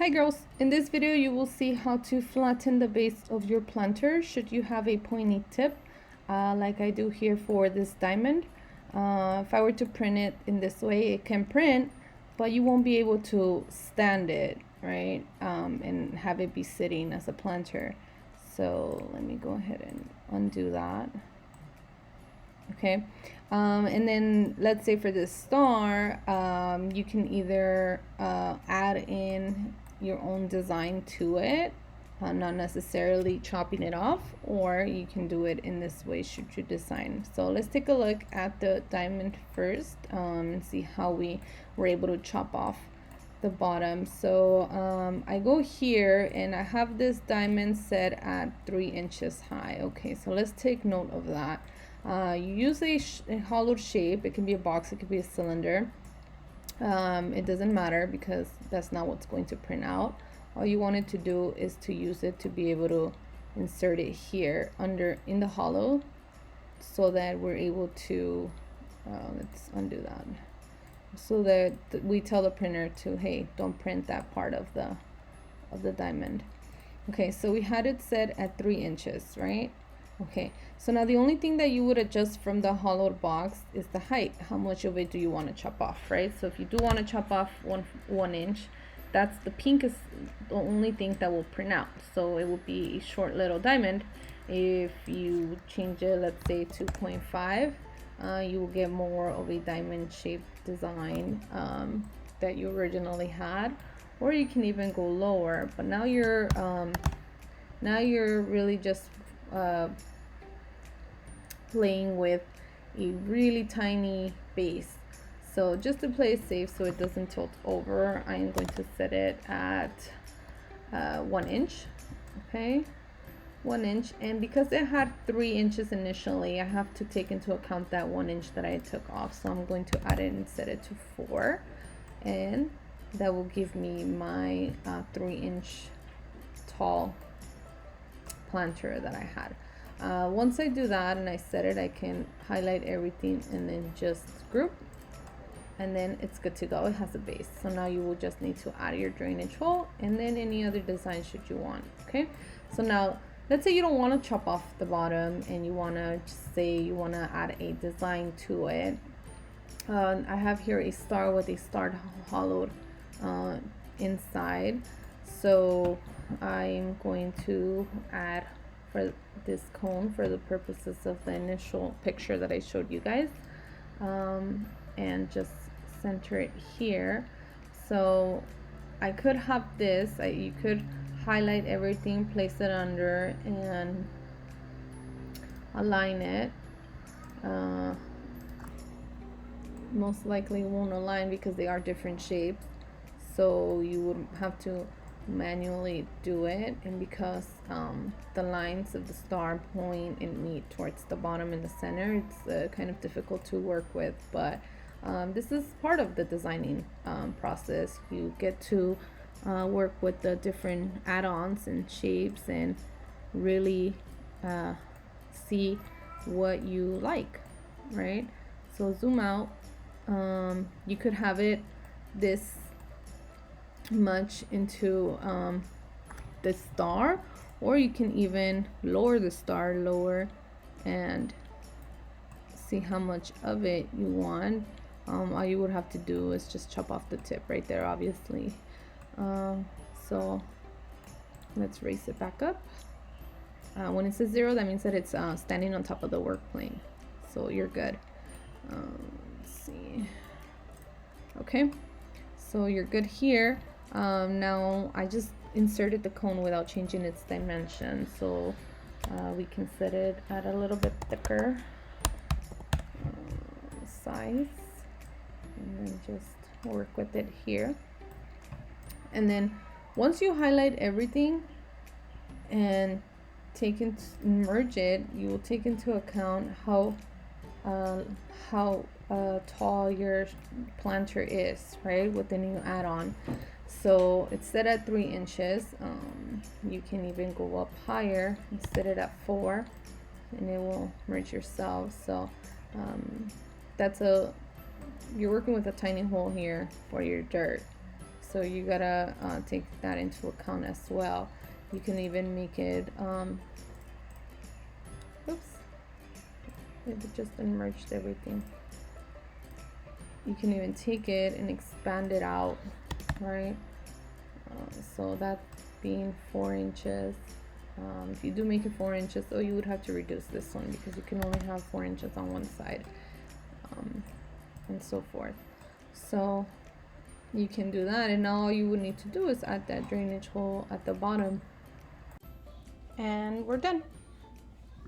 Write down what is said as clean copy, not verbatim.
Hi girls, in this video you will see how to flatten the base of your planter should you have a pointy tip like I do here for this diamond. If I were to print it in this way, it can print, but you won't be able to stand it, right, and have it be sitting as a planter. So let me go ahead and undo that. Okay, and then let's say for this star, you can either add in your own design to it, not necessarily chopping it off, or you can do it in this way should you design. So let's take a look at the diamond first and see how we were able to chop off the bottom. So I go here and I have this diamond set at 3 inches high. Okay, so let's take note of that. You use a hollowed shape. It can be a box, it could be a cylinder. It doesn't matter because that's not what's going to print out. All you wanted to do is to use it to be able to insert it here under in the hollow, so that we're able to let's undo that, so that we tell the printer to, hey, don't print that part of the diamond. Okay, so we had it set at 3 inches, right? Okay, so now the only thing that you would adjust from the hollowed box is the height. How much of it do you want to chop off, right? So if you do want to chop off one inch, that's the pink is the only thing that will print out. So it will be a short little diamond. If you change it, let's say 2.5, you will get more of a diamond shaped design that you originally had, or you can even go lower. But now you're really just playing with a really tiny base. So just to play it safe so it doesn't tilt over, I am going to set it at 1 inch. Okay, 1 inch. And because it had 3 inches initially, I have to take into account that 1 inch that I took off. So I'm going to add it and set it to 4, and that will give me my 3 inch tall planter that I had. Once I do that and I set it, I can highlight everything and then just group, and then it's good to go. It has a base. So now you will just need to add your drainage hole and then any other design should you want. Okay, so now let's say you don't want to chop off the bottom and you want to just say you want to add a design to it. I have here a star with a star hollowed inside, so I'm going to add for this cone for the purposes of the initial picture that I showed you guys, and just center it here. So I could have this, you could highlight everything, place it under, and align it. Most likely won't align because they are different shapes, so you would have to manually do it, and because the lines of the star point and meet towards the bottom and the center, it's kind of difficult to work with, but this is part of the designing process. You get to work with the different add-ons and shapes and really see what you like, right? So zoom out. You could have it this much into the star, or you can even lower the star lower and see how much of it you want. All you would have to do is just chop off the tip right there, obviously. So let's raise it back up. When it says 0, that means that it's standing on top of the work plane, so you're good. Let's see. Okay, so you're good here. Now I just inserted the cone without changing its dimension, so we can set it at a little bit thicker size, and then just work with it here. And then once you highlight everything and merge it, you will take into account how tall your planter is, right, with the new add-on. So it's set at 3 inches. You can even go up higher and set it at 4, and it will merge yourself. So you're working with a tiny hole here for your dirt. So you gotta take that into account as well. You can even make it, oops, it just merged everything. You can even take it and expand it out, right? So that being 4 inches. If you do make it 4 inches, oh, you would have to reduce this one because you can only have 4 inches on one side, and so forth. So you can do that, and now all you would need to do is add that drainage hole at the bottom, and we're done.